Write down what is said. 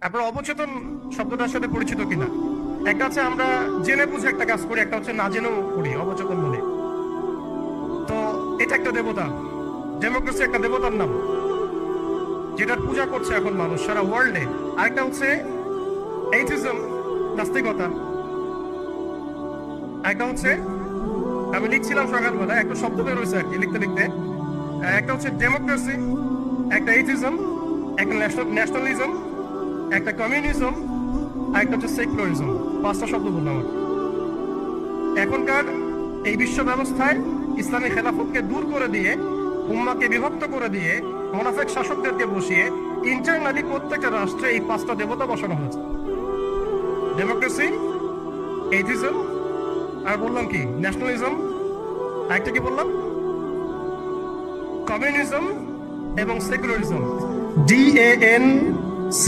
আপনারা অবচেতন শব্দটার সাথে পরিচিত কিনা? একটা হচ্ছে আমরা জেনে বুঝে একটা কাজ করি, একটা হচ্ছে না জেনেও করি অবচেতন বলে। তো এটা একটা দেবতা, ডেমোক্রেসি একটা দেবতার নাম, যেটার পূজা করছে এখন মানুষ সারা ওয়ার্ল্ডে। আরেকটা হচ্ছে এইথিজম, নাস্তিকতা। একটা হচ্ছে, আমি লিখছিলাম সকালবেলা, একটা শব্দ বের হয়েছে আর কি লিখতে লিখতে। একটা হচ্ছে ডেমোক্রেসি, একটা এইথিজম, একটা ন্যাশনালিজম, একটা কমিউনিজম, আর একটা হচ্ছে সেকুলারিজম। 5টা শব্দ বললাম আর কি। এখনকার এই বিশ্ব ব্যবস্থায় ইসলামী খেলাফতকে দূর করে দিয়ে, উম্মাকে বিভক্ত করে দিয়ে, মোনাফেক শাসকদেরকে বসিয়ে ইন্টারনালি প্রত্যেকটা রাষ্ট্রে এই 5টা দেবতা বসানো হয়েছে। ডেমোক্রেসি, এইথিজম, আর বললাম কি ন্যাশনালিজম, আরেকটা কি বললাম, কমিউনিজম এবং সেকুলারিজম। DANCS।